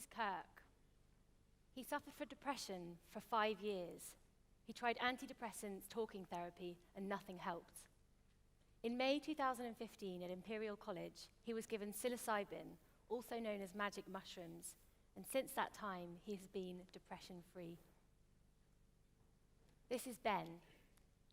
is Kirk. He suffered from depression for 5 years. He tried antidepressants, talking therapy, and nothing helped. In May 2015 at Imperial College, he was given psilocybin, also known as magic mushrooms, and since that time, he has been depression-free. This is Ben.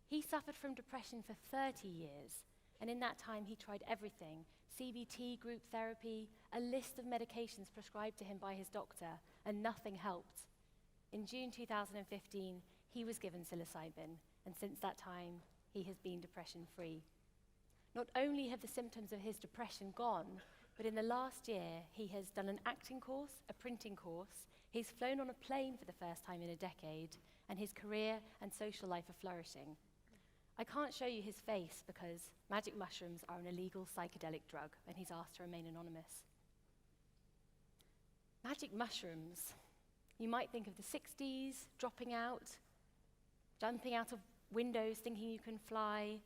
He suffered from depression for 30 years, and in that time he tried everything: CBT, group therapy, a list of medications prescribed to him by his doctor, and nothing helped. In June 2015, he was given psilocybin, and since that time, he has been depression-free. Not only have the symptoms of his depression gone, but in the last year, he has done an acting course, a printing course, he's flown on a plane for the first time in a decade, and his career and social life are flourishing. I can't show you his face because magic mushrooms are an illegal psychedelic drug, and he's asked to remain anonymous. Magic mushrooms. You might think of the 60s, dropping out, jumping out of windows thinking you can fly.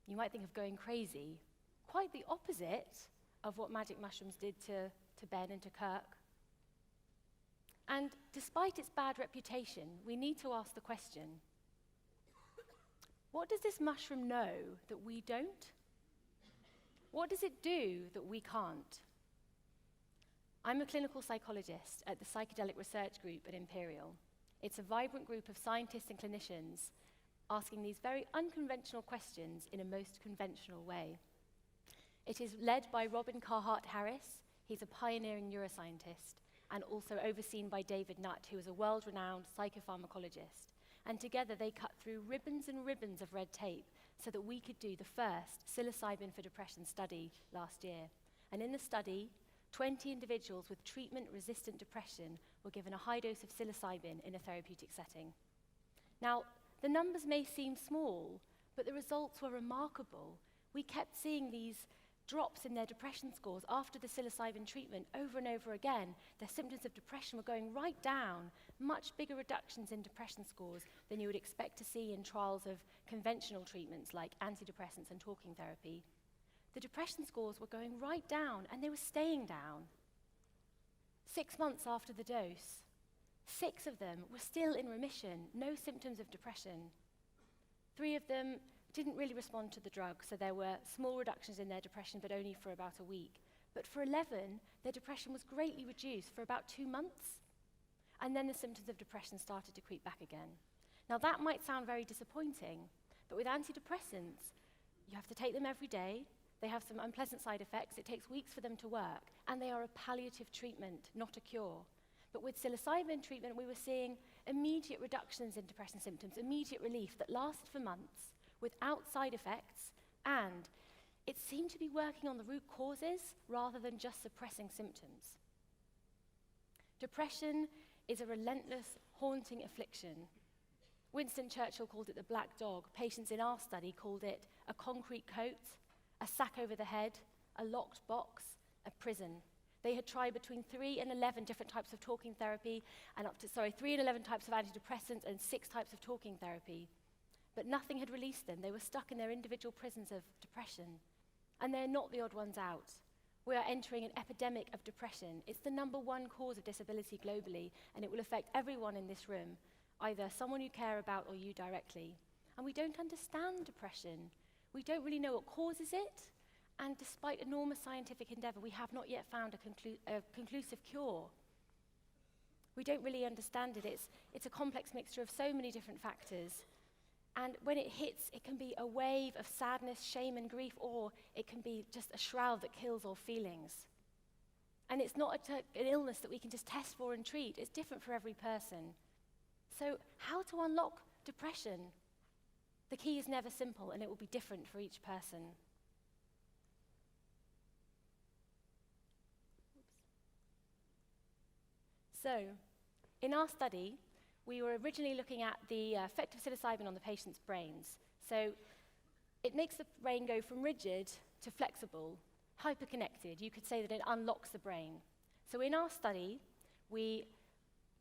You might think of going crazy. Quite the opposite of what magic mushrooms did to Ben and to Kirk. And despite its bad reputation, we need to ask the question, what does this mushroom know that we don't? What does it do that we can't? I'm a clinical psychologist at the Psychedelic Research Group at Imperial. It's a vibrant group of scientists and clinicians asking these very unconventional questions in a most conventional way. It is led by Robin Carhart-Harris. He's a pioneering neuroscientist, and also overseen by David Nutt, who is a world-renowned psychopharmacologist. And together they cut through ribbons and ribbons of red tape so that we could do the first psilocybin for depression study last year. And in the study, 20 individuals with treatment-resistant depression were given a high dose of psilocybin in a therapeutic setting. Now, the numbers may seem small, but the results were remarkable. We kept seeing these drops in their depression scores after the psilocybin treatment over and over again. Their symptoms of depression were going right down, much bigger reductions in depression scores than you would expect to see in trials of conventional treatments like antidepressants and talking therapy. The depression scores were going right down, and they were staying down. 6 months after the dose, 6 of them were still in remission, no symptoms of depression. 3 of them didn't really respond to the drug, so there were small reductions in their depression, but only for about a week. But for 11, their depression was greatly reduced for about 2 months, and then the symptoms of depression started to creep back again. Now, that might sound very disappointing, but with antidepressants, you have to take them every day. They have some unpleasant side effects. It takes weeks for them to work, and they are a palliative treatment, not a cure. But with psilocybin treatment, we were seeing immediate reductions in depression symptoms, immediate relief that lasted for months without side effects, and it seemed to be working on the root causes rather than just suppressing symptoms. Depression is a relentless, haunting affliction. Winston Churchill called it the black dog. Patients in our study called it a concrete coat, a sack over the head, a locked box, a prison. They had tried between 3 and 11 different types of talking therapy, and 3 and 11 types of antidepressants and 6 types of talking therapy. But nothing had released them. They were stuck in their individual prisons of depression. And they're not the odd ones out. We are entering an epidemic of depression. It's the #1 cause of disability globally, and it will affect everyone in this room, either someone you care about or you directly. And we don't understand depression. We don't really know what causes it, and despite enormous scientific endeavor, we have not yet found a conclusive cure. We don't really understand it. It's a complex mixture of so many different factors. And when it hits, it can be a wave of sadness, shame, and grief, or it can be just a shroud that kills all feelings. And it's not an illness that we can just test for and treat. It's different for every person. So how to unlock depression? The key is never simple, and it will be different for each person. So, in our study, we were originally looking at the effect of psilocybin on the patient's brains. So, it makes the brain go from rigid to flexible, hyperconnected. You could say that it unlocks the brain. So, in our study, we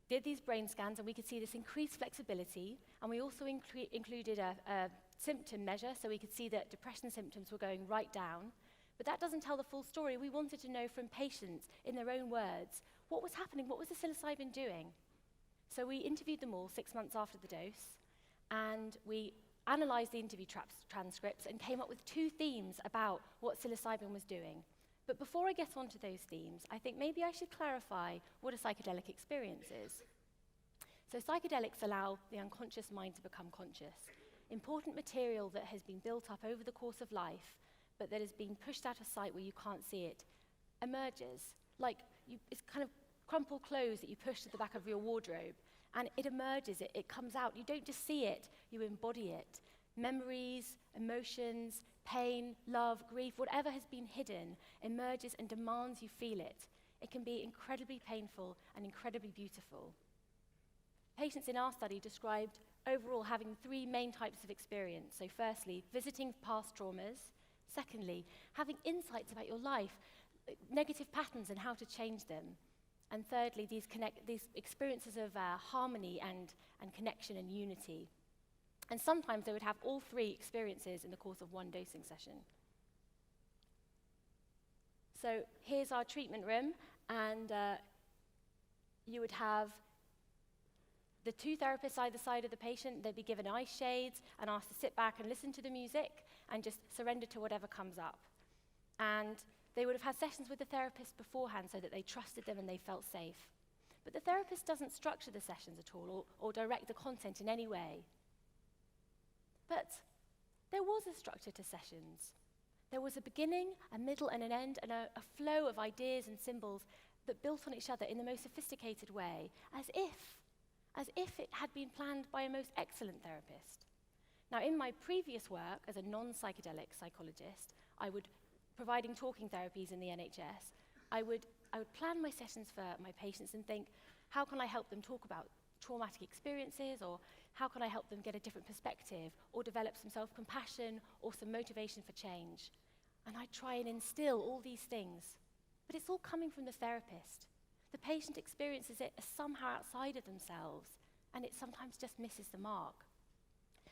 did these brain scans, and we could see this increased flexibility, and we also included a symptom measure, so we could see that depression symptoms were going right down. But that doesn't tell the full story. We wanted to know from patients, in their own words, what was happening? What was the psilocybin doing? So we interviewed them all 6 months after the dose, and we analysed the interview transcripts and came up with 2 themes about what psilocybin was doing. But before I get onto those themes, I think maybe I should clarify what a psychedelic experience is. So psychedelics allow the unconscious mind to become conscious. Important material that has been built up over the course of life, but that has been pushed out of sight where you can't see it, emerges. It's kind of crumpled clothes that you push to the back of your wardrobe, and it emerges, it comes out. You don't just see it, you embody it. Memories, emotions, pain, love, grief, whatever has been hidden emerges and demands you feel it. It can be incredibly painful and incredibly beautiful. Patients in our study described overall having 3 main types of experience. So firstly, visiting past traumas. Secondly, having insights about your life, negative patterns and how to change them. And thirdly, these experiences of harmony and connection and unity. And sometimes they would have all 3 experiences in the course of one dosing session. So here's our treatment room, and you would have the 2 therapists either side of the patient. They'd be given eye shades and asked to sit back and listen to the music and just surrender to whatever comes up. And they would have had sessions with the therapist beforehand so that they trusted them and they felt safe. But the therapist doesn't structure the sessions at all or direct the content in any way. But there was a structure to sessions. There was a beginning, a middle, and an end, and a flow of ideas and symbols that built on each other in the most sophisticated way, as if it had been planned by a most excellent therapist. Now, in my previous work as a non-psychedelic psychologist, providing talking therapies in the NHS, I would plan my sessions for my patients and think, how can I help them talk about traumatic experiences, or how can I help them get a different perspective, or develop some self-compassion, or some motivation for change? And I try and instill all these things, but it's all coming from the therapist. The patient experiences it as somehow outside of themselves, and it sometimes just misses the mark.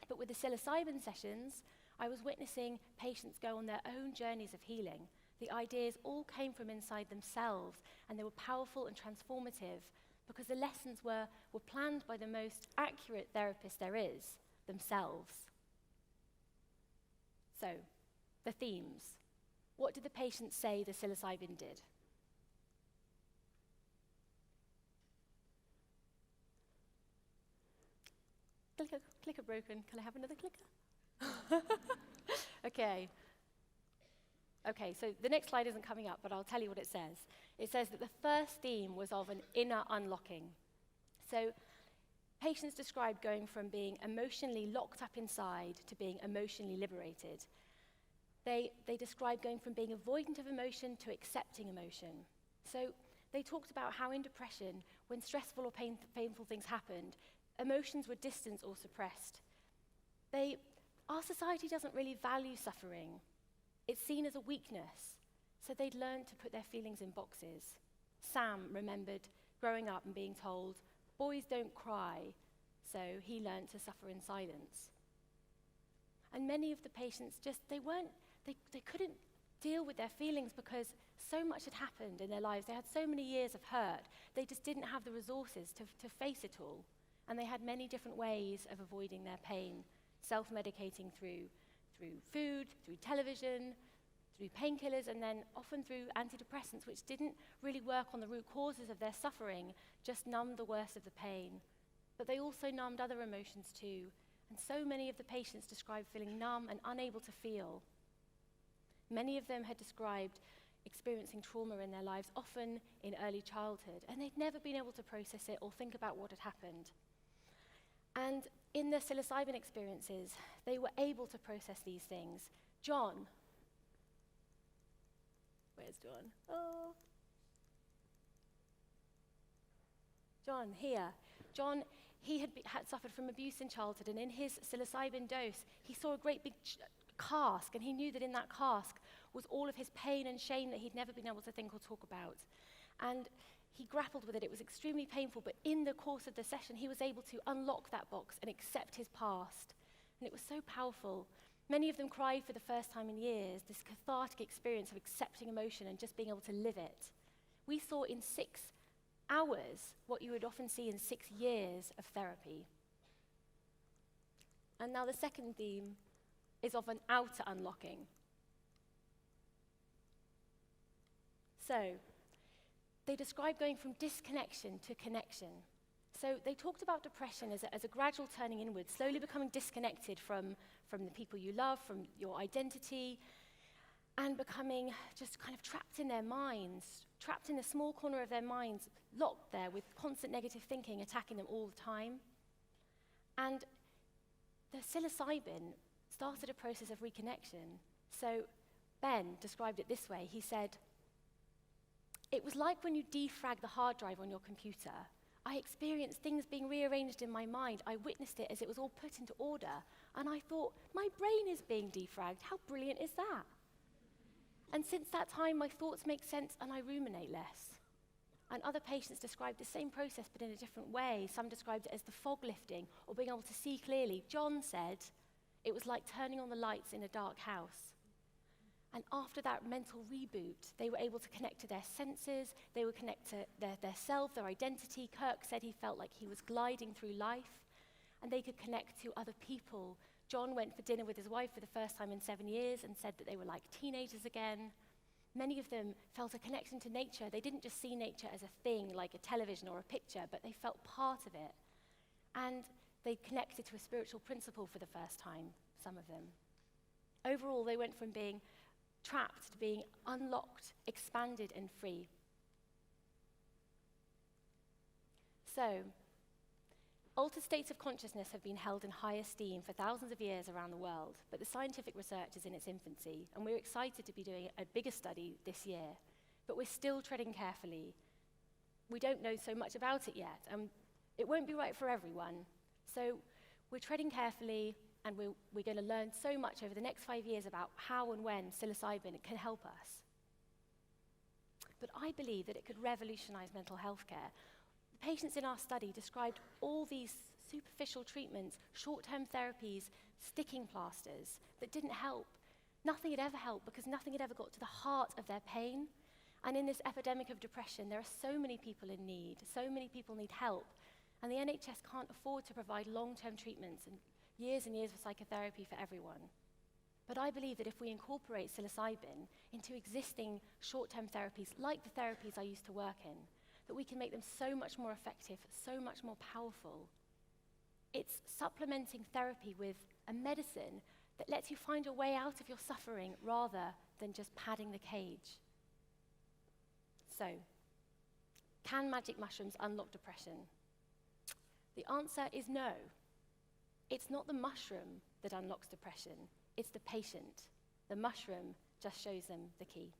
But with the psilocybin sessions, I was witnessing patients go on their own journeys of healing. The ideas all came from inside themselves, and they were powerful and transformative because the lessons were planned by the most accurate therapist there is, themselves. So, the themes. What did the patients say the psilocybin did? Clicker broken. Can I have another clicker? Okay, so the next slide isn't coming up, but I'll tell you what it says. It says that the first theme was of an inner unlocking. So patients described going from being emotionally locked up inside to being emotionally liberated. They described going from being avoidant of emotion to accepting emotion. So they talked about how in depression, when stressful or painful things happened, emotions were distanced or suppressed. Our society doesn't really value suffering. It's seen as a weakness, so they'd learned to put their feelings in boxes. Sam remembered growing up and being told, boys don't cry, so he learned to suffer in silence. And many of the patients they couldn't deal with their feelings because so much had happened in their lives. They had so many years of hurt. They just didn't have the resources to face it all. And they had many different ways of avoiding their pain, self-medicating through food, through television, through painkillers, and then often through antidepressants, which didn't really work on the root causes of their suffering, just numbed the worst of the pain. But they also numbed other emotions too, and so many of the patients described feeling numb and unable to feel. Many of them had described experiencing trauma in their lives, often in early childhood, and they'd never been able to process it or think about what had happened. And in their psilocybin experiences, they were able to process these things. John. Where's John? Oh. John, here. John, he had suffered from abuse in childhood, and in his psilocybin dose, he saw a great big cask, and he knew that in that cask was all of his pain and shame that he'd never been able to think or talk about. And he grappled with it. It was extremely painful, but in the course of the session, he was able to unlock that box and accept his past. And it was so powerful. Many of them cried for the first time in years, this cathartic experience of accepting emotion and just being able to live it. We saw in 6 hours what you would often see in 6 years of therapy. And now the second theme is of an outer unlocking. So, they describe going from disconnection to connection. So they talked about depression as a gradual turning inward, slowly becoming disconnected from the people you love, from your identity, and becoming just kind of trapped in their minds, trapped in a small corner of their minds, locked there with constant negative thinking attacking them all the time. And the psilocybin started a process of reconnection. So Ben described it this way. He said, "It was like when you defrag the hard drive on your computer. I experienced things being rearranged in my mind. I witnessed it as it was all put into order. And I thought, my brain is being defragged. How brilliant is that? And since that time, my thoughts make sense and I ruminate less." And other patients described the same process, but in a different way. Some described it as the fog lifting or being able to see clearly. John said it was like turning on the lights in a dark house. And after that mental reboot, they were able to connect to their senses, they would connect to their self, their identity. Kirk said he felt like he was gliding through life, and they could connect to other people. John went for dinner with his wife for the first time in 7 years and said that they were like teenagers again. Many of them felt a connection to nature. They didn't just see nature as a thing, like a television or a picture, but they felt part of it. And they connected to a spiritual principle for the first time, some of them. Overall, they went from being trapped to being unlocked, expanded, and free. So, altered states of consciousness have been held in high esteem for thousands of years around the world, but the scientific research is in its infancy, and we're excited to be doing a bigger study this year, but we're still treading carefully. We don't know so much about it yet, and it won't be right for everyone. So we're treading carefully, and we're going to learn so much over the next 5 years about how and when psilocybin can help us. But I believe that it could revolutionize mental health care. The patients in our study described all these superficial treatments, short-term therapies, sticking plasters that didn't help. Nothing had ever helped because nothing had ever got to the heart of their pain. And in this epidemic of depression, there are so many people in need, so many people need help, and the NHS can't afford to provide long-term treatments and years of psychotherapy for everyone. But I believe that if we incorporate psilocybin into existing short-term therapies, like the therapies I used to work in, that we can make them so much more effective, so much more powerful. It's supplementing therapy with a medicine that lets you find a way out of your suffering rather than just padding the cage. So, can magic mushrooms unlock depression? The answer is no. It's not the mushroom that unlocks depression, it's the patient. The mushroom just shows them the key.